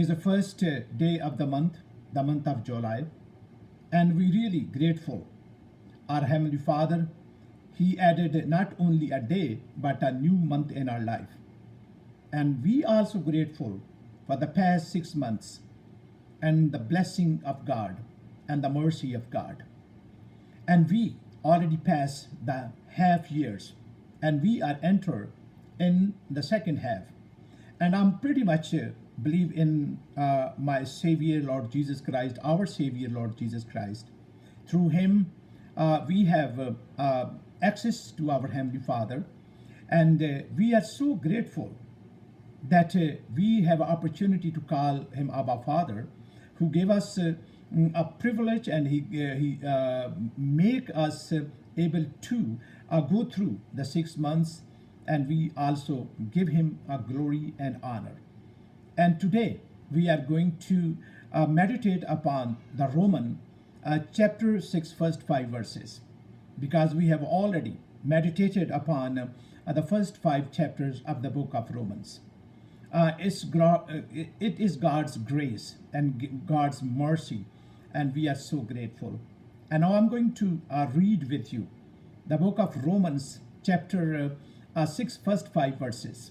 is the first day of the month of July, and we really grateful. Our Heavenly Father, He added not only a day but a new month in our life. And we also grateful for the past 6 months and the blessing of God and the mercy of God. And we already passed the half years and we are enter in the second half. And I'm pretty much believe in my Savior Lord Jesus Christ, our Savior Lord Jesus Christ. Through Him we have access to our Heavenly Father, and we are so grateful that we have an opportunity to call Him Abba Father, who gave us a privilege, and He make us able to go through the 6 months, and we also give Him a glory and honor. And today we are going to meditate upon the Roman chapter 6 first 5 verses, because we have already meditated upon the first 5 chapters of the book of Romans. It is God's grace and God's mercy, and we are so grateful. And now I'm going to read with you the book of Romans chapter 6 first 5 verses.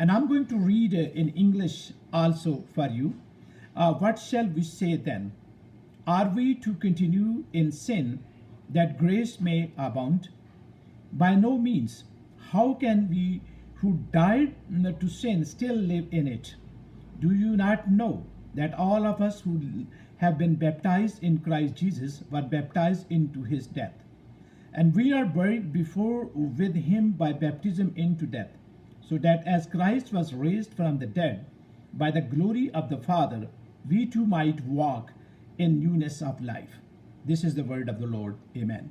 And I'm going to read in English also for you. What shall we say then? Are we to continue in sin that grace may abound? By no means. How can we who died to sin still live in it? Do you not know that all of us who have been baptized in Christ Jesus were baptized into His death? And we are buried before with Him by baptism into death, so that as Christ was raised from the dead by the glory of the Father, we too might walk in newness of life. This is the word of the Lord. Amen.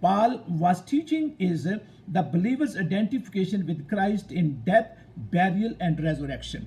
Paul was teaching is the believer's identification with Christ in death, burial and resurrection.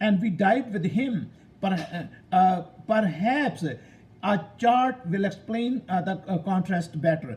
and we died with him. Perhaps a chart will explain the contrast better.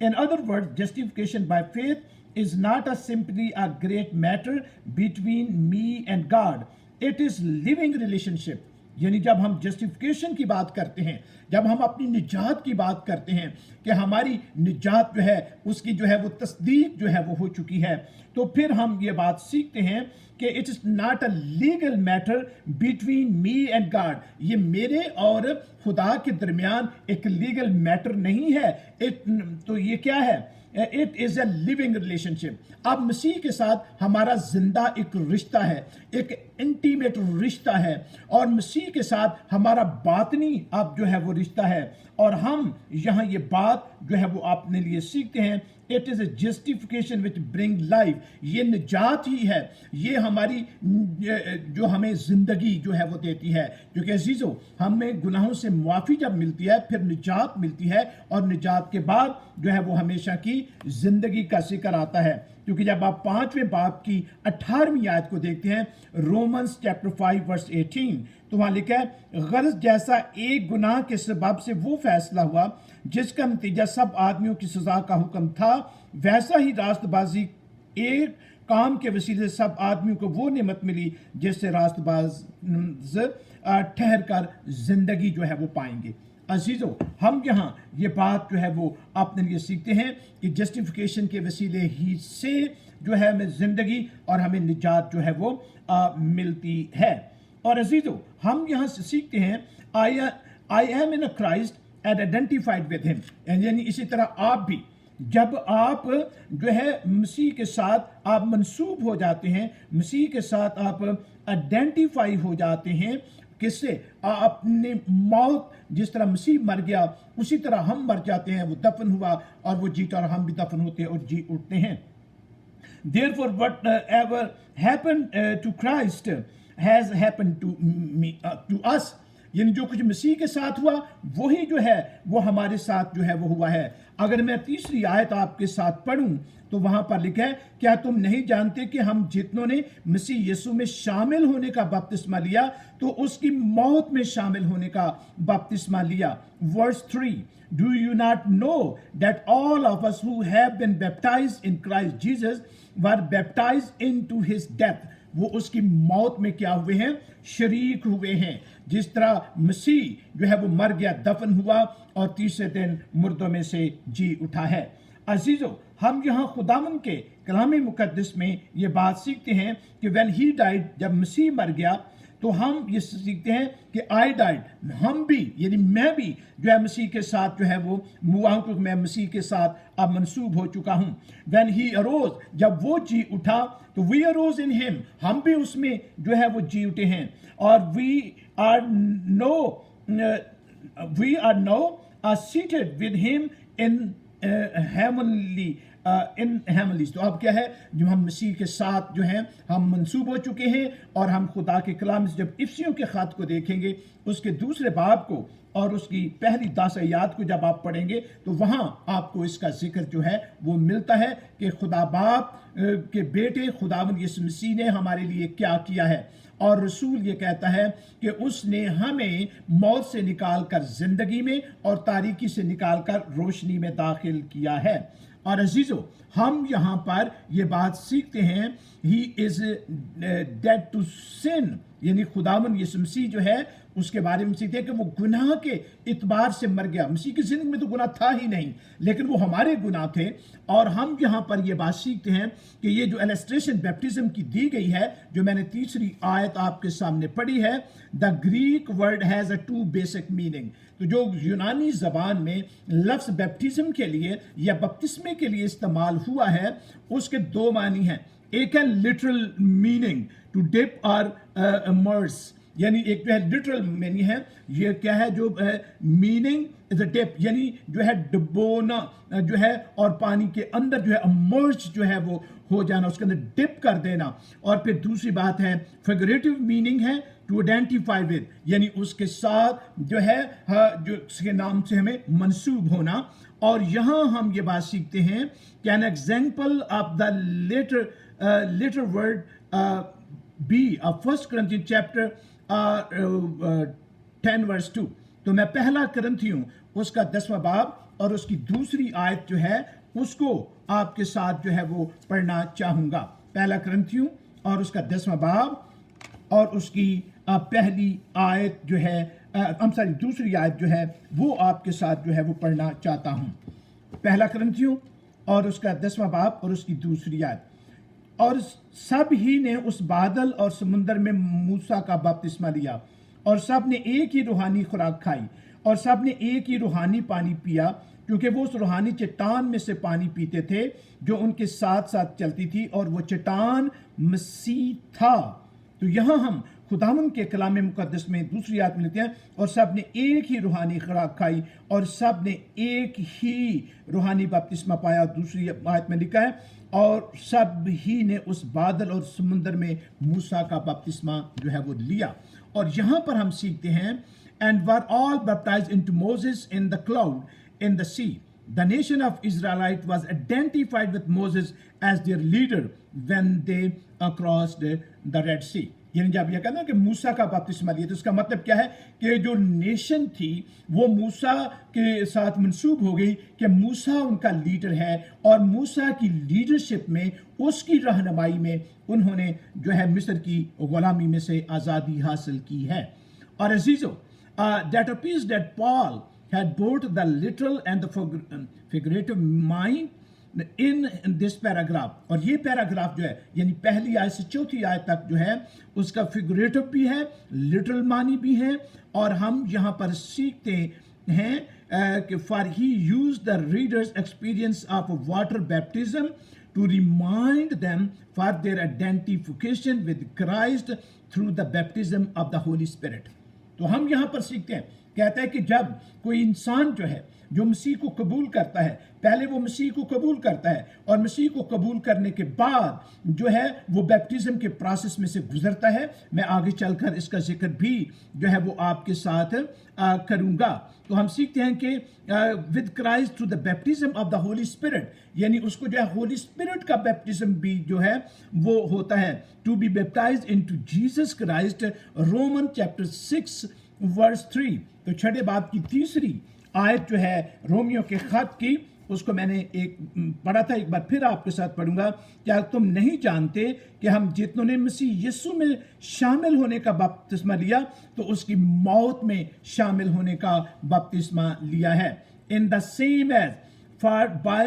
In other words, justification by faith is not simply a great matter between me and God. It is living relationship. یعنی جب ہم justification کی بات کرتے ہیں، جب ہم اپنی نجات کی بات کرتے ہیں کہ ہماری نجات جو ہے اس کی جو ہے وہ تصدیق جو ہے وہ ہو چکی ہے، تو پھر ہم یہ بات سیکھتے ہیں کہ it is not a legal matter between me and God. یہ میرے اور خدا کے درمیان ایک لیگل میٹر نہیں ہے. تو یہ کیا ہے؟ It is a living relationship. اب مسیح کے ساتھ ہمارا زندہ ایک رشتہ ہے، ایک انٹیمیٹ رشتہ ہے، اور مسیح کے ساتھ ہمارا باطنی اب جو ہے وہ رشتہ ہے. اور ہم یہاں یہ بات جو ہے وہ اپنے لیے سیکھتے ہیں. It is a justification which bring life. یہ نجات ہی ہے، یہ ہماری جو ہمیں زندگی جو ہے وہ دیتی ہے. کیونکہ عزیزو، ہمیں گناہوں سے معافی جب ملتی ہے پھر نجات ملتی ہے، اور نجات کے بعد جو ہے وہ ہمیشہ کی زندگی کا ذکر آتا ہے. کیونکہ جب آپ 5ویں باب کی 18ویں آیت کو دیکھتے ہیں، رومنز چیپٹر 5 ورس 18، تو وہاں لکھا ہے غرض جیسا ایک گناہ کے سبب سے وہ فیصلہ ہوا جس کا نتیجہ سب آدمیوں کی سزا کا حکم تھا، ویسا ہی راست بازی ایک کام کے وسیلے سے سب آدمیوں کو وہ نعمت ملی جس سے راست باز ٹھہر کر زندگی جو ہے وہ پائیں گے. عزیزو، ہم یہاں یہ بات جو ہے وہ اپنے لیے سیکھتے ہیں کہ جسٹیفیکیشن کے وسیلے ہی سے جو ہے ہمیں زندگی اور ہمیں نجات جو ہے وہ ملتی ہے. اور عزیزو، ہم یہاں سے سیکھتے ہیں I am in Christ and identified with ہم. یعنی اسی طرح آپ بھی جب آپ جو ہے مسیح کے ساتھ آپ منسوب ہو جاتے ہیں، مسیح کے ساتھ آپ آئیڈینٹیفائی ہو جاتے ہیں. کس سے؟ اپنی موت جس طرح مسیح مر گیا اسی طرح ہم مر جاتے ہیں. وہ دفن ہوا اور وہ جیتا، اور ہم بھی دفن ہوتے اور جی اٹھتے ہیں. Therefore, whatever happened to Christ has happened to us. یعنی جو کچھ مسیح کے ساتھ ہوا وہی جو ہے وہ ہمارے ساتھ جو ہے وہ ہوا ہے. اگر میں تیسری آیت آپ کے ساتھ پڑھوں تو وہاں پر لکھا ہے، کیا تم نہیں جانتے کہ ہم جتنوں نے مسیح یسوع میں شامل ہونے کا بپتسمہ لیا تو اس کی موت میں شامل ہونے کا بپتسمہ لیا. Verse 3, Do you not know that all of us who have been baptized in Christ Jesus were baptized into his death? وہ اس کی موت میں کیا ہوئے ہیں؟ شریک ہوئے ہیں. جس طرح مسیح جو ہے وہ مر گیا، دفن ہوا، اور تیسرے دن مردوں میں سے جی اٹھا ہے. عزیزو، ہم یہاں خداوند کے کلام مقدس میں یہ بات سیکھتے ہیں کہ when he died، جب مسیح مر گیا تو ہم یہ سیکھتے ہیں کہ I died، ہم بھی یعنی میں بھی جو ہے مسیح کے ساتھ جو ہے وہ ہوا ہوں، کیونکہ میں مسیح کے ساتھ اب منسوب ہو چکا ہوں. when he arose، جب وہ جی اٹھا تو we arose in him، ہم بھی اس میں جو ہے وہ جی اٹھے ہیں. اور we are now seated with him in heavenlies. تو اب کیا ہے؟ جو ہم مسیح کے ساتھ جو ہیں ہم منسوب ہو چکے ہیں، اور ہم خدا کے کلام سے جب افسیوں کے خط کو دیکھیں گے، اس کے دوسرے باب کو اور اس کی پہلی 10 آیات کو جب آپ پڑھیں گے تو وہاں آپ کو اس کا ذکر جو ہے وہ ملتا ہے کہ خدا باپ کے بیٹے خداوند یسوع مسیح نے ہمارے لیے کیا کیا ہے. اور رسول یہ کہتا ہے کہ اس نے ہمیں موت سے نکال کر زندگی میں اور تاریکی سے نکال کر روشنی میں داخل کیا ہے. اور عزیزو، ہم یہاں پر یہ بات سیکھتے ہیں ہی از ڈیڈ ٹو سن، یعنی خداوند یسوع مسیح جو ہے اس کے بارے میں سیکھتے ہیں کہ وہ گناہ کے اعتبار سے مر گیا. مسیح کی زندگی میں تو گناہ تھا ہی نہیں، لیکن وہ ہمارے گناہ تھے. اور ہم یہاں پر یہ بات سیکھتے ہیں کہ یہ جو ایلسٹریشن بیپٹزم کی دی گئی ہے، جو میں نے تیسری آیت آپ کے سامنے پڑھی ہے، the Greek word has a 2 basic meaning. تو جو یونانی زبان میں لفظ بیپٹزم کے لیے یا بپتسمے کے لیے استعمال ہوا ہے، اس کے 2 معنی ہیں. ایک ہے لٹرل میننگ، ٹو ڈپ اور امرس، یعنی ایک جو ہے لٹرل میننگ ہے. یہ کیا ہے؟ جو میننگ از اے ڈپ، یعنی جو ہے ڈبونا جو ہے، اور پانی کے اندر جو ہے امرج جو ہے وہ ہو جانا، اس کے اندر ڈپ کر دینا. اور پھر دوسری بات ہے فیگریٹو میننگ ہے ٹو آئیڈینٹیفائی ود، یعنی اس کے ساتھ جو ہے جو اس کے نام سے ہمیں منسوب ہونا. اور یہاں ہم یہ بات سیکھتے ہیں کہ an example of the later word be of 1 Corinthians chapter 10 verse 2. تو میں پہلا کرنتھیوں اس کا 10واں باب اور اس کی دوسری آیت جو ہے اس کو آپ کے ساتھ جو ہے وہ پڑھنا چاہوں گا. پہلا کرنتھیوں اور اس کا 10واں باب اور اس کی پہلی آیت جو ہے دوسری آیت جو ہے وہ آپ کے ساتھ جو ہے وہ پڑھنا چاہتا ہوں. پہلا کرنتھیوں اور اس کا 10واں باب اور اس کی دوسری آیت. اور سب ہی نے اس بادل اور سمندر میں موسیٰ کا بپتسمہ لیا، اور سب نے ایک ہی روحانی خوراک کھائی، اور سب نے ایک ہی روحانی پانی پیا، کیونکہ وہ اس روحانی چٹان میں سے پانی پیتے تھے جو ان کے ساتھ ساتھ چلتی تھی، اور وہ چٹان مسیح تھا. تو یہاں ہم خداوند کے کلام مقدس میں دوسری آیت میں لیتے ہیں، اور سب نے ایک ہی روحانی خوراک کھائی اور سب نے ایک ہی روحانی بپتسمہ پایا. دوسری آیت میں لکھا ہے اور سب ہی نے اس بادل اور سمندر میں موسیٰ کا بپتسمہ جو ہے وہ لیا. اور یہاں پر ہم سیکھتے ہیں and were all baptized into Moses in the cloud in the sea. The nation of Israelite was identified with Moses as their leader when they crossed the Red Sea. یعنی جب یہ کہنا کہ موسیٰ کا بپتسمہ لیا تو اس کا مطلب کیا ہے کہ جو نیشن تھی وہ موسیٰ کے ساتھ منسوب ہو گئی کہ موسیٰ ان کا لیڈر ہے، اور موسیٰ کی لیڈرشپ میں اس کی رہنمائی میں انہوں نے جو ہے مصر کی غلامی میں سے آزادی حاصل کی ہے. اور عزیزو that appears that Paul had both the literal and the figurative mind in this paragraph. اور یہ پیراگراف جو ہے یعنی پہلی آیت سے چوتھی آیت تک جو ہے اس کا فگریٹو بھی ہے، لٹرل معنی بھی ہے. اور ہم یہاں پر سیکھتے ہیں کہ for he used the reader's experience of water baptism to remind them for their identification with Christ through the baptism of the Holy Spirit. تو ہم یہاں پر سیکھتے ہیں، کہتا ہے کہ جب کوئی انسان جو ہے جو مسیح کو قبول کرتا ہے، پہلے وہ مسیح کو قبول کرتا ہے اور مسیح کو قبول کرنے کے بعد جو ہے وہ بیپٹزم کے پروسیس میں سے گزرتا ہے. میں آگے چل کر اس کا ذکر بھی جو ہے وہ آپ کے ساتھ کروں گا. تو ہم سیکھتے ہیں کہ with Christ through the baptism of the Holy Spirit, یعنی اس کو جو ہے ہولی اسپرٹ کا بیپٹزم بھی جو ہے وہ ہوتا ہے. To be baptized into Jesus Christ, Roman chapter 6 verse 3. تو چھٹے باب کی تیسری آیت جو ہے رومیو کے خط کی، اس کو میں نے ایک پڑھا تھا، ایک بار پھر آپ کے ساتھ پڑھوں گا. کیا تم نہیں جانتے کہ ہم جتنوں نے مسیح یسوع میں شامل ہونے کا بپتسمہ لیا تو اس کی موت میں شامل ہونے کا بپتسمہ لیا ہے. In the same as for by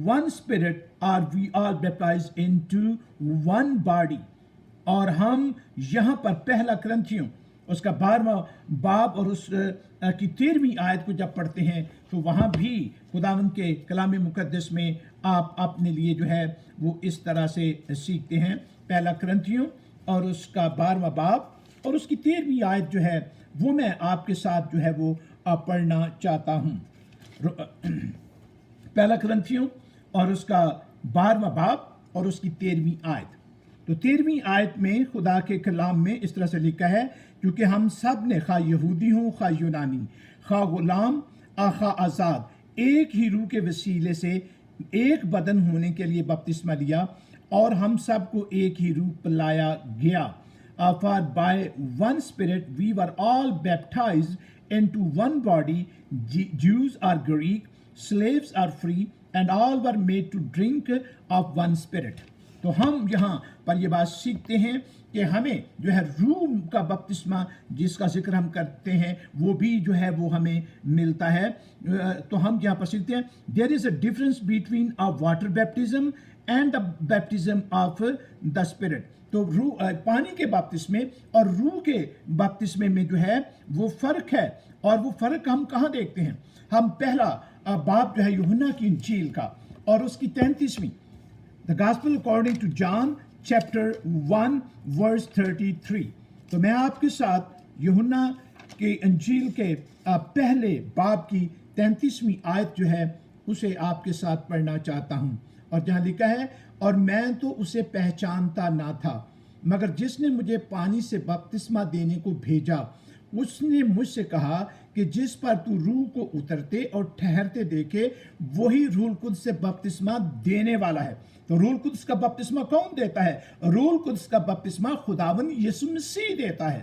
one spirit are we all baptized into one body. اور ہم یہاں پر پہلا کرنتھیوں اس کا 12واں باب اور اس کی 13ویں آیت کو جب پڑھتے ہیں تو وہاں بھی خداوند کے کلام مقدس میں آپ اپنے لیے جو ہے وہ اس طرح سے سیکھتے ہیں. پہلا کرنتھیوں اور اس کا 12واں باب اور اس کی 13ویں آیت جو ہے وہ میں آپ کے ساتھ جو ہے وہ پڑھنا چاہتا ہوں. پہلا کرنتھیوں اور اس کا 12واں باب اور اس کی 13ویں آیت. تو 13ویں آیت میں خدا کے کلام میں اس طرح سے لکھا ہے، کیونکہ ہم سب نے خواہ یہودی ہوں خواہ یونانی، خواہ غلام خواہ آزاد، ایک ہی روح کے وسیلے سے ایک بدن ہونے کے لیے بپتسمہ لیا، اور ہم سب کو ایک ہی روح پلایا گیا. For by one spirit we were all baptized into one body, Jews or Greek, slaves or free, and all were made to drink of one spirit. تو ہم یہاں پر یہ بات سیکھتے ہیں کہ ہمیں جو ہے روح کا بپتسمہ جس کا ذکر ہم کرتے ہیں وہ بھی جو ہے وہ ہمیں ملتا ہے. تو ہم یہاں پر سیکھتے ہیں there is a difference between a water baptism and the baptism of the spirit. تو روح پانی کے بپتسمے اور روح کے بپتسمے میں جو ہے وہ فرق ہے. اور وہ فرق ہم کہاں دیکھتے ہیں؟ ہم پہلا باب جو ہے یوحنا کی انجیل کا اور اس کی 33ویں The Gospel according to John chapter 1 verse 33. تو میں آپ کے ساتھ یوحنا کے انجیل کے پہلے باب کی 33ویں آیت جو ہے اسے آپ کے ساتھ پڑھنا چاہتا ہوں. اور جہاں لکھا ہے اور میں تو اسے پہچانتا نہ تھا، مگر جس نے مجھے پانی سے بپتسمہ دینے کو بھیجا اس نے مجھ سے کہا کہ جس پر تو روح کو اترتے اور ٹھہرتے دیکھے وہی روح القدس سے بپتسمہ دینے والا ہے. تو روح القدس کا بپتسمہ کون دیتا ہے؟ روح القدس کا بپتسمہ خداوند یسوع مسیح دیتا ہے.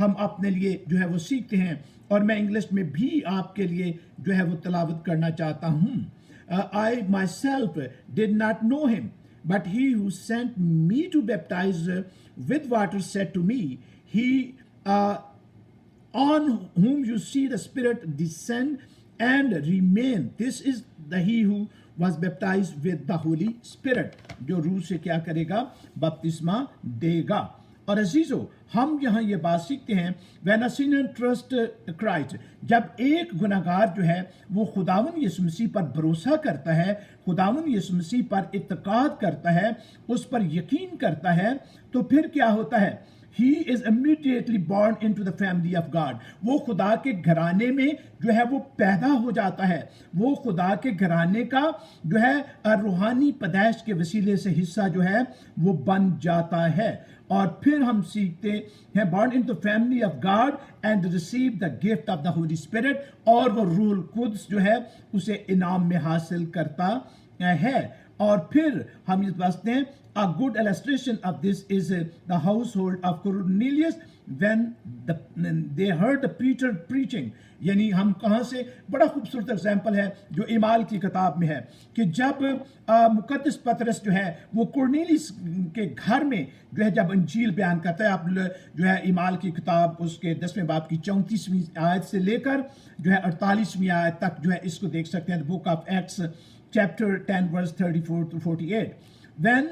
ہم اپنے لیے جو ہے وہ سیکھتے ہیں، اور میں انگلش میں بھی آپ کے لیے جو ہے وہ تلاوت کرنا چاہتا ہوں. I myself did not know him, but he who sent me to baptize with water said to me, he on whom you see the Spirit descend and remain, this is he who was baptized with the Holy Spirit. جو روح سے کیا کرے گا؟ بپتسمہ دے گا. اور عزیزو، ہم یہاں یہ بات سیکھتے ہیں when a sinner trusts Christ، جب ایک گناہگار جو ہے وہ خداوند یسوع مسیح پر بھروسہ کرتا ہے، خداوند یسوع مسیح پر اعتقاد کرتا ہے، اس پر یقین کرتا ہے، تو پھر کیا ہوتا ہے؟ He is immediately born into the family of God. وہ خدا کے گھرانے میں جو ہے وہ پیدا ہو جاتا ہے، وہ خدا کے گھرانے کا جو ہے روحانی پیدائش کے وسیلے سے حصہ جو ہے وہ بن جاتا ہے. اور پھر ہم سیکھتے ہیں born into the family of God and receive the gift of the Holy Spirit، اور وہ روح القدس جو ہے اسے انعام میں حاصل کرتا ہے. اور پھر ہم یہ باتیں ہیں a good illustration of this is the household of Cornelius when they heard the preacher preaching. یعنی ہم کہاں سے بڑا خوبصورت ایگزامپل ہے جو اعمال کی کتاب میں ہے کہ جب مقدس پطرس جو ہے وہ کرنیلیس کے گھر میں جو ہے جب انجیل بیان کرتا ہے، آپ جو ہے اعمال کی کتاب اس کے 10ویں باب کی 34ویں آیت سے لے کر جو ہے 48ویں آیت تک جو ہے اس کو دیکھ سکتے ہیں. Book of acts chapter 10 verse 34 to 48. When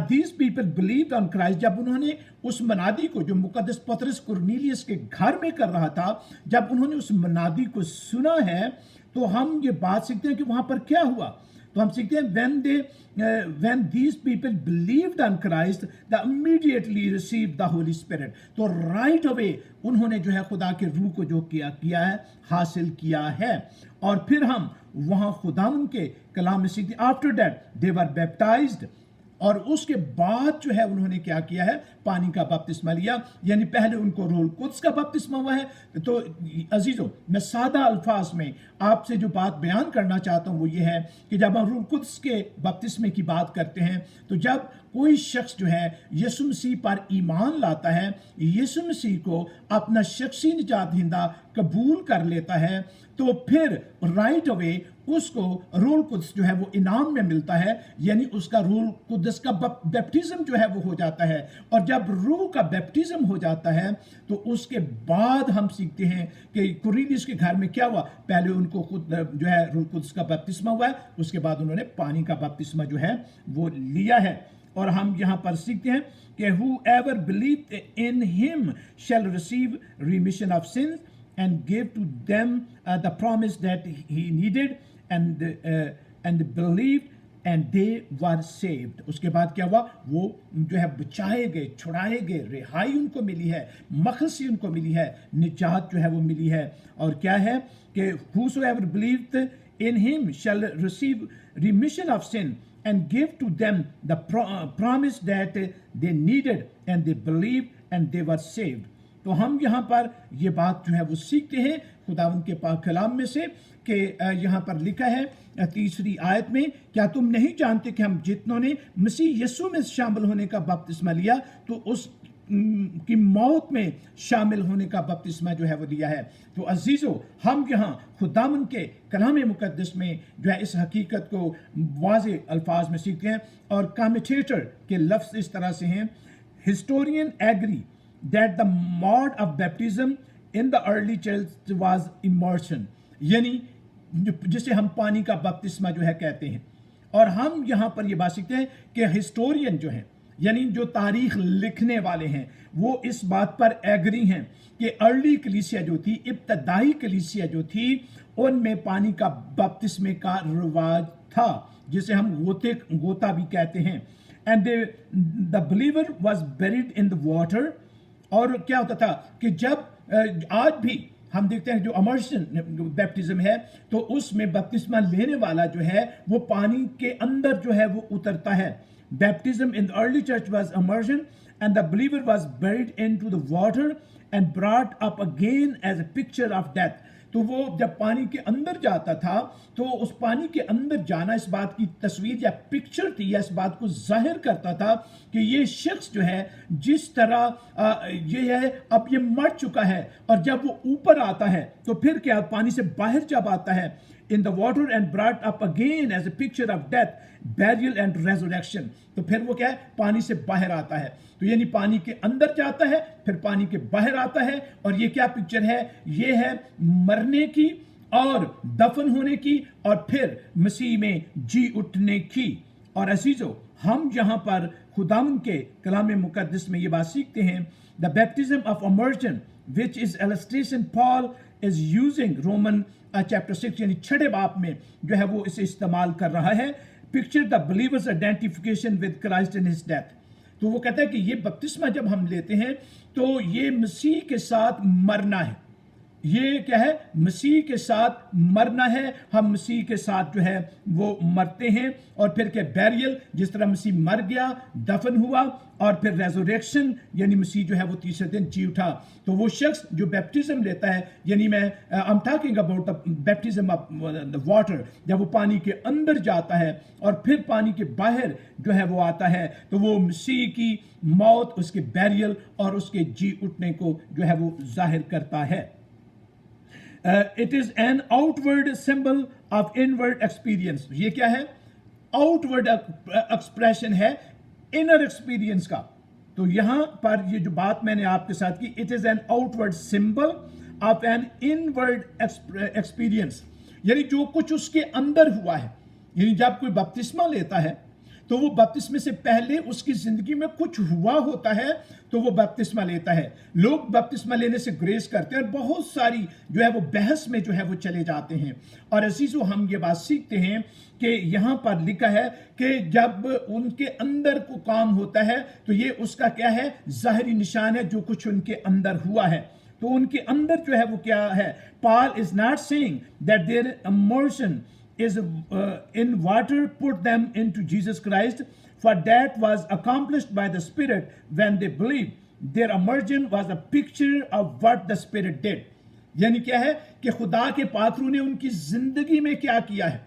these people believed on Christ، جب انہوں نے اس منادی کو جو مقدس پطرس کرنیلیس کے گھر میں کر رہا تھا، جب انہوں نے اس منادی کو سنا ہے، تو ہم یہ بات سیکھتے ہیں کہ وہاں پر کیا ہوا. تو ہم سیکھتے ہیں when these people believed on Christ they immediately received the Holy Spirit. تو right away انہوں نے جو ہے خدا کے روح کو جو کیا ہے حاصل کیا ہے. اور پھر ہم وہاں خداوند کے کلام میں سیکھتے ہیں after that they were baptized، اور اس کے بعد جو ہے انہوں نے کیا کیا ہے؟ پانی کا بپتسمہ لیا. یعنی پہلے ان کو روح القدس کا بپتسمہ ہوا ہے. تو عزیزو، میں سادہ الفاظ میں آپ سے جو بات بیان کرنا چاہتا ہوں وہ یہ ہے کہ جب ہم روح القدس کے بپتسمے کی بات کرتے ہیں، تو جب کوئی شخص جو ہے یسوع مسیح پر ایمان لاتا ہے، یسوع مسیح کو اپنا شخصی نجات دہندہ قبول کر لیتا ہے، تو پھر رائٹ اوے اس کو روح القدس جو ہے وہ انعام میں ملتا ہے. یعنی اس کا روح القدس کا بیپٹزم جو ہے وہ ہو جاتا ہے. اور جب روح کا بیپٹزم ہو جاتا ہے تو اس کے بعد ہم سیکھتے ہیں کہ کرنیلیس کے گھر میں کیا ہوا. پہلے ان کو خود جو ہے روح القدس کا بیپٹزمہ ہوا ہے، اس کے بعد انہوں نے پانی کا بیپٹزمہ جو ہے وہ لیا ہے. اور ہم یہاں پر سیکھتے ہیں کہ whoever believed in him shall receive remission of sins and gave to them the promise that he needed and believed and they were saved. اس کے بعد کیا ہوا؟ وہ جو ہے بچائے گئے، چھڑائے گئے، رہائی ان کو ملی ہے، مخلصی ان کو ملی ہے، نجات جو ہے وہ ملی ہے. اور کیا ہے کہ whosoever believed in him shall receive remission of sin and give to them the promise that they needed and they believed and they were saved. تو ہم یہاں پر یہ بات جو ہے وہ سیکھتے ہیں خداوند کے پاک کلام میں سے کہ یہاں پر لکھا ہے 3 آیت میں، کیا تم نہیں جانتے کہ ہم جتنوں نے مسیح یسوع میں شامل ہونے کا بپتسمہ لیا تو اس کی موت میں شامل ہونے کا بپتسمہ جو ہے وہ لیا ہے. تو عزیزو، ہم یہاں خداوند کے کلام مقدس میں جو ہے اس حقیقت کو واضح الفاظ میں سیکھتے ہیں. اور کامنٹیٹر کے لفظ اس طرح سے ہیں: historian agree that the mode of baptism in the early church was immersion، یعنی جسے ہم پانی کا بپتسمہ جو ہے کہتے ہیں. اور ہم یہاں پر یہ بات سیکھتے ہیں کہ ہسٹورین جو ہیں، یعنی جو تاریخ لکھنے والے ہیں، وہ اس بات پر ایگری ہیں کہ ارلی کلیسیا جو تھی، ابتدائی کلیسیا جو تھی، ان میں پانی کا بپتسمے کا رواج تھا، جسے ہم غوطہ بھی کہتے ہیں. and the believer was buried in the water. اور کیا ہوتا تھا کہ جب آج بھی ہم دیکھتے ہیں جو امرشن بیپٹزم ہے تو اس میں بپتسمہ لینے والا جو ہے وہ پانی کے اندر جو ہے وہ اترتا ہے. Baptism in the early church was immersion and the believer was buried into the water and brought up again as a picture of death. تو وہ جب پانی کے اندر جاتا تھا تو اس پانی کے اندر جانا اس بات کی تصویر یا پکچر تھی یا اس بات کو ظاہر کرتا تھا کہ یہ شخص جو ہے جس طرح یہ ہے اب یہ مر چکا ہے، اور جب وہ اوپر آتا ہے تو پھر کیا پانی سے باہر جب آتا ہے in the water and brought up again as a picture of death, burial and resurrection. تو پھر وہ کیا ہے پانی سے باہر آتا ہے، تو یعنی پانی کے اندر جاتا ہے پھر پانی کے باہر آتا ہے، اور یہ کیا پکچر ہے؟ یہ ہے مرنے کی اور دفن ہونے کی اور پھر مسیح میں جی اٹھنے کی۔ اور عزیزو، ہم یہاں پر خداوند کے کلام مقدس میں یہ بات سیکھتے ہیں، the baptism of immersion which is illustration Paul is using Roman chapter 6 یعنی 6 باب میں جو ہے وہ اسے استعمال کر رہا ہے، picture the believer's identification with Christ in his death۔ تو وہ کہتا ہے کہ یہ بپتسمہ جب ہم لیتے ہیں تو یہ مسیح کے ساتھ مرنا ہے، یہ کیا ہے؟ مسیح کے ساتھ مرنا ہے، ہم مسیح کے ساتھ جو ہے وہ مرتے ہیں، اور پھر کہ بیریل جس طرح مسیح مر گیا، دفن ہوا، اور پھر ریزوریکشن یعنی مسیح جو ہے وہ تیسرے دن جی اٹھا۔ تو وہ شخص جو بیپٹزم لیتا ہے، یعنی میں I'm talking about the baptism of the water، جب وہ پانی کے اندر جاتا ہے اور پھر پانی کے باہر جو ہے وہ آتا ہے، تو وہ مسیح کی موت، اس کے بیریل اور اس کے جی اٹھنے کو جو ہے وہ ظاہر کرتا ہے۔ It is an outward symbol of inward experience۔ یہ کیا ہے؟ outward expression ہے inner experience کا۔ تو یہاں پر یہ جو بات میں نے آپ کے ساتھ کی، it is an outward symbol of an inward experience، یعنی جو کچھ اس کے اندر ہوا ہے، یعنی جب کوئی بپتسمہ لیتا ہے تو وہ بپتسمے سے پہلے اس کی زندگی میں کچھ ہوا ہوتا ہے تو وہ بپتسمہ لیتا ہے۔ لوگ بپتسمہ لینے سے گریز کرتے ہیں اور بہت ساری جو ہے وہ بحث میں جو ہے وہ چلے جاتے ہیں، اور عزیزو ہم یہ بات سیکھتے ہیں کہ یہاں پر لکھا ہے کہ جب ان کے اندر کو کام ہوتا ہے تو یہ اس کا کیا ہے؟ ظاہری نشان ہے جو کچھ ان کے اندر ہوا ہے۔ تو ان کے اندر جو ہے وہ کیا ہے؟ Paul is not saying that their immersion is in water put them into Jesus Christ, for that was accomplished by the Spirit when they believed. Their immersion was a picture of what the Spirit did۔ یعنی کیا ہے کہ خدا کے پاک روح نے ان کی زندگی میں کیا کیا ہے،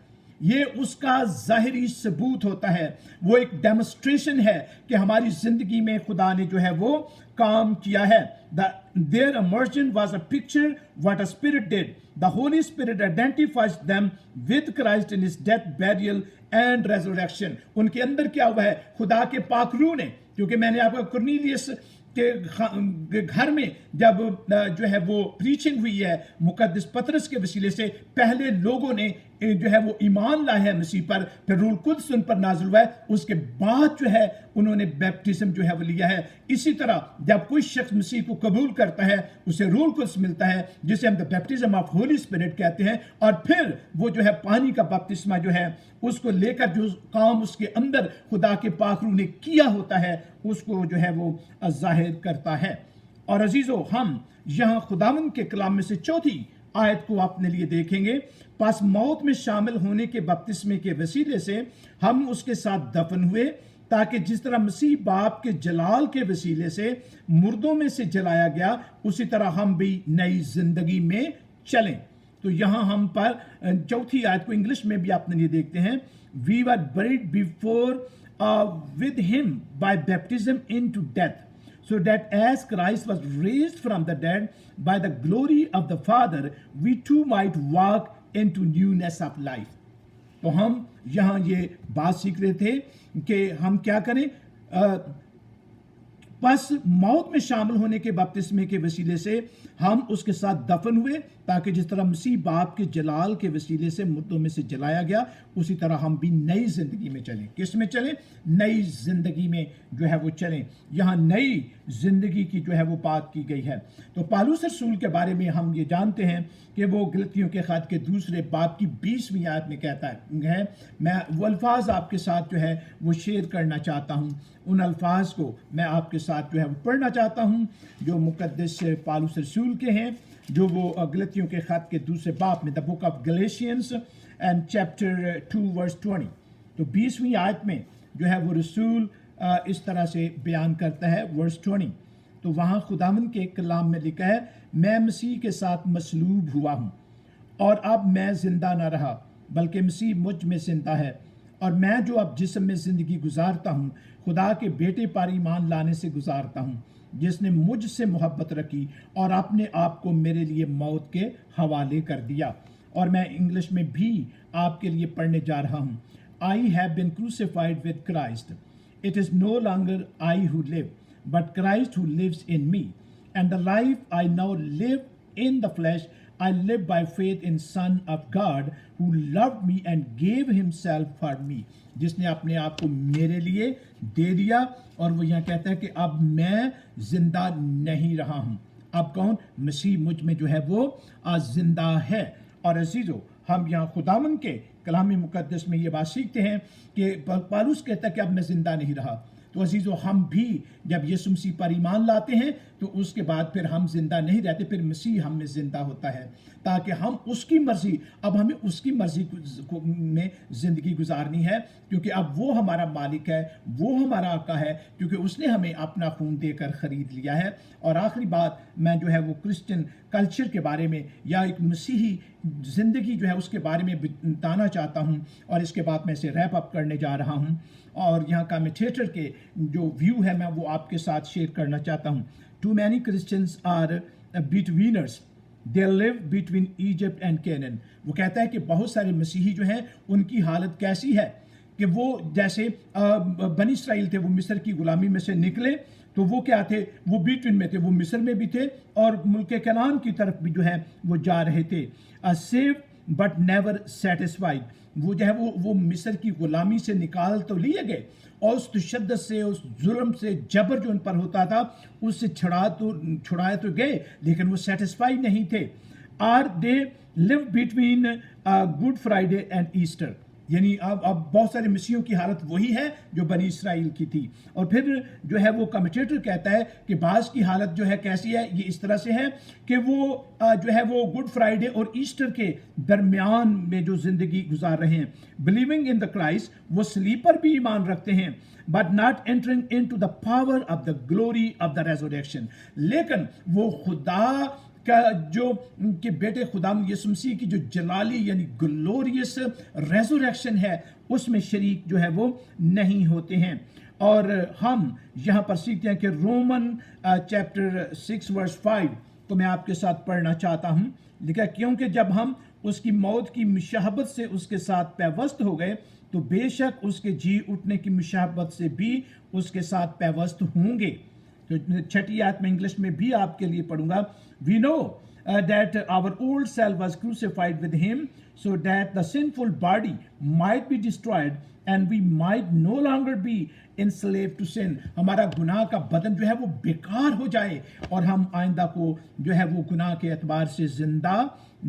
یہ اس کا ظاہری ثبوت ہوتا ہے، وہ ایک ڈیمونسٹریشن ہے کہ ہماری زندگی میں خدا نے جو ہے وہ کام کیا ہے۔ Their immersion was a picture what a spirit did۔ The Holy Spirit identifies them with Christ in his death, burial and resurrection۔ ان کے اندر کیا ہوا ہے؟ خدا کے پاک روح نے، کیونکہ میں نے آپ کو کرنیلیس کے گھر میں جب جو ہے وہ پریچنگ ہوئی ہے مقدس پطرس کے وسیلے سے، پہلے لوگوں نے جو ہے وہ ایمان لایا ہے مسیح پر، پھر روح القدس ان پر نازل ہوا ہے، اس کے بعد جو ہے انہوں نے بیپٹزم جو ہے وہ لیا ہے۔ اسی طرح جب کوئی شخص مسیح کو قبول کرتا ہے اسے روح القدس ملتا ہے، جسے ہم بیپٹزم آف ہولی اسپرٹ کہتے ہیں، اور پھر وہ جو ہے پانی کا بپتسمہ جو ہے اس کو لے کر جو کام اس کے اندر خدا کے پاک روح نے کیا ہوتا ہے اس کو جو ہے وہ ظاہر کرتا ہے۔ اور عزیزو ہم یہاں خداوند کے کلام میں سے چوتھی آیت کو اپنے لیے دیکھیں گے، پس موت میں شامل ہونے کے بپتسمے کے وسیلے سے ہم اس کے ساتھ دفن ہوئے، تاکہ جس طرح مسیح باپ کے جلال کے وسیلے سے مردوں میں سے جلایا گیا، اسی طرح ہم بھی نئی زندگی میں چلیں۔ تو یہاں ہم پر چوتھی آیت کو انگلش میں بھی اپنے لیے دیکھتے ہیں، we were buried before with him by baptism into death, so that as Christ was raised from the dead by the glory of the Father, we too might walk into newness of life۔ تو ہم یہاں یہ بات سیکھ رہے تھے کہ ہم کیا کریں، پس موت میں شامل ہونے کے بپتسمے کے وسیلے سے ہم اس کے ساتھ دفن ہوئے، تاکہ جس طرح مسیح باپ کے جلال کے وسیلے سے مردوں میں سے جلایا گیا، اسی طرح ہم بھی نئی زندگی میں چلیں۔ کس میں چلیں؟ نئی زندگی میں جو ہے وہ چلیں۔ یہاں نئی زندگی کی جو ہے وہ بات کی گئی ہے۔ تو پالوس رسول کے بارے میں ہم یہ جانتے ہیں کہ وہ گلتیوں کے خط کے دوسرے باب کی 20ویں آیت میں کہتا ہے، میں وہ الفاظ آپ کے ساتھ جو ہے وہ شیئر کرنا چاہتا ہوں، ان الفاظ کو میں آپ کے ساتھ جو ہے وہ پڑھنا چاہتا ہوں جو مقدس پالوس رسول کے ہیں، جو وہ گلتیوں کے خط کے دوسرے باب میں، دا بک آف گلیشینز اینڈ چیپٹر 2 ورس 20۔ تو 20ویں آیت میں جو ہے وہ رسول اس طرح سے بیان کرتا ہے، ورس 20۔ تو وہاں خداوند کے کلام میں لکھا ہے، میں مسیح کے ساتھ مصلوب ہوا ہوں، اور اب میں زندہ نہ رہا بلکہ مسیح مجھ میں زندہ ہے، اور میں جو اب جسم میں زندگی گزارتا ہوں خدا کے بیٹے پر ایمان لانے سے گزارتا ہوں، جس نے مجھ سے محبت رکھی اور اپنے آپ کو میرے لیے موت کے حوالے کر دیا۔ اور میں انگلش میں بھی آپ کے لیے پڑھنے جا رہا ہوں۔ I have been crucified with Christ. It is no longer I who live, but Christ who lives in me. And the life I now live in the flesh, I live by faith in Son of God who loved me and gave himself for me. جس نے اپنے آپ کو میرے لیے دے دیا، اور وہ یہاں کہتا ہے کہ اب میں زندہ نہیں رہا ہوں، اب کون؟ مسیح مجھ میں جو ہے وہ زندہ ہے۔ اور عزیزو، ہم یہاں خداوند کے کلام مقدس میں یہ بات سیکھتے ہیں کہ پالوس کہتا ہے کہ اب میں زندہ نہیں رہا۔ تو عزیزو، ہم بھی جب یسوع مسیح پر ایمان لاتے ہیں تو اس کے بعد پھر ہم زندہ نہیں رہتے، پھر مسیح ہم میں زندہ ہوتا ہے، تاکہ ہم اس کی مرضی، اب ہمیں اس کی مرضی میں زندگی گزارنی ہے، کیونکہ اب وہ ہمارا مالک ہے، وہ ہمارا آقا ہے، کیونکہ اس نے ہمیں اپنا خون دے کر خرید لیا ہے۔ اور آخری بات میں جو ہے وہ کرسچن کلچر کے بارے میں یا ایک مسیحی زندگی جو ہے اس کے بارے میں بتانا چاہتا ہوں، اور اس کے بعد میں اسے ریپ اپ کرنے جا رہا ہوں، اور یہاں کمیٹیٹر کے جو ویو ہے میں وہ آپ کے ساتھ شیئر کرنا چاہتا ہوں۔ Too many Christians are betweeners. They live between Egypt and Canaan. وہ کہتا ہے کہ بہت سارے مسیحی جو ہیں ان کی حالت کیسی ہے کہ وہ جیسے بنی اسرائیل تھے، وہ مصر کی غلامی میں سے نکلے تو وہ کیا تھے؟ وہ بیٹوین میں تھے، وہ مصر میں بھی تھے اور ملک کنعان کی طرف بھی جو ہے وہ جا رہے تھے۔ saved but never satisfied. وہ جو ہے وہ مصر کی غلامی سے نکال تو لیے گئے، اور اس تشدد سے، اس ظلم سے، جبر جو ان پر ہوتا تھا اس سے چھڑائے تو گئے، لیکن وہ سیٹسفائی نہیں تھے۔ Are they live between Good Friday and Easter, یعنی اب بہت سارے مسیحیوں کی حالت وہی ہے جو بنی اسرائیل کی تھی۔ اور پھر جو ہے وہ کمیٹیٹر کہتا ہے کہ بعض کی حالت جو ہے کیسی ہے، یہ اس طرح سے ہے کہ وہ جو ہے وہ گڈ فرائیڈے اور ایسٹر کے درمیان میں جو زندگی گزار رہے ہیں۔ بلیونگ ان دا کرائسٹ، وہ صلیب پر بھی ایمان رکھتے ہیں، but not entering into the power of the glory of the resurrection, لیکن وہ خدا کا جو کہ بیٹے خدا یسوع مسیح کی جو جلالی یعنی گلوریس ریزوریکشن ہے اس میں شریک جو ہے وہ نہیں ہوتے ہیں۔ اور ہم یہاں پر سیکھتے ہیں کہ رومن چیپٹر 6 ورس 5 کو میں آپ کے ساتھ پڑھنا چاہتا ہوں، لکھا کیونکہ جب ہم اس کی موت کی مشابہت سے اس کے ساتھ پیوست ہو گئے تو بے شک اس کے جی اٹھنے کی مشابہت سے بھی اس کے ساتھ پیوست ہوں گے۔ تو چھٹی آیت میں انگلش میں بھی آپ کے لیے پڑھوں گا۔ We know that our old self was crucified with him so that the sinful body might be destroyed and we might no longer be enslaved to sin. ہمارا گناہ کا بدن جو ہے وہ بیکار ہو جائے اور ہم آئندہ کو جو ہے وہ گناہ کے اعتبار سے زندہ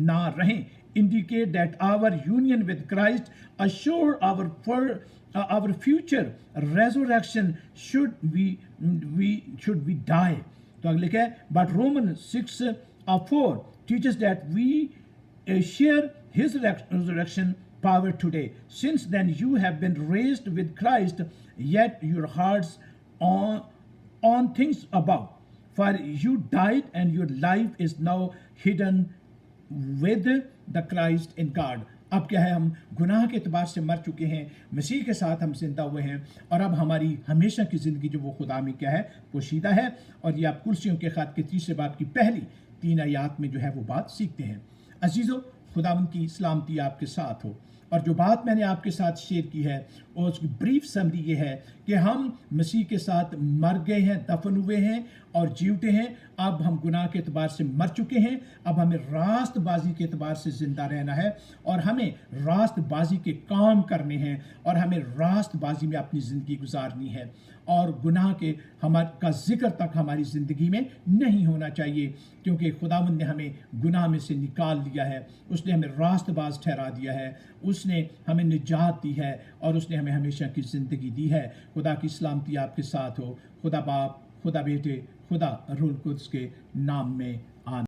نہ رہیں۔ Indicate that our union with Christ assure our future resurrection should we die. تو اگلے کیا ہے؟ But Romans 6:4 teaches that we share his resurrection power today. Since then you have been raised with Christ, yet your hearts on things above. For you died and your life is now hidden with the Christ in God. اب کیا ہے؟ ہم گناہ کے اعتبار سے مر چکے ہیں، مسیح کے ساتھ ہم زندہ ہوئے ہیں، اور اب ہماری ہمیشہ کی زندگی جو وہ خدا میں کیا ہے؟ پوشیدہ ہے۔ اور یہ آپ کلسیوں کے خط کے 3 باب کی پہلی 3 آیات میں جو ہے وہ بات سیکھتے ہیں۔ عزیزو، خداوند کی سلامتی آپ کے ساتھ ہو۔ اور جو بات میں نے آپ کے ساتھ شیئر کی ہے اور اس کی بریف سمری یہ ہے کہ ہم مسیح کے ساتھ مر گئے ہیں، دفن ہوئے ہیں اور جی اٹھے ہیں۔ اب ہم گناہ کے اعتبار سے مر چکے ہیں، اب ہمیں راست بازی کے اعتبار سے زندہ رہنا ہے، اور ہمیں راست بازی کے کام کرنے ہیں، اور ہمیں راست بازی میں اپنی زندگی گزارنی ہے، اور گناہ کے کا ذکر تک ہماری زندگی میں نہیں ہونا چاہیے، کیونکہ خداوند نے ہمیں گناہ میں سے نکال لیا ہے، اس نے ہمیں راست باز ٹھہرا دیا ہے، اس نے ہمیں نجات دی ہے، اور اس نے ہمیں ہمیشہ کی زندگی دی ہے۔ خدا کی سلامتی آپ کے ساتھ ہو۔ خدا باپ، خدا بیٹے، خدا روح القدس کے نام میں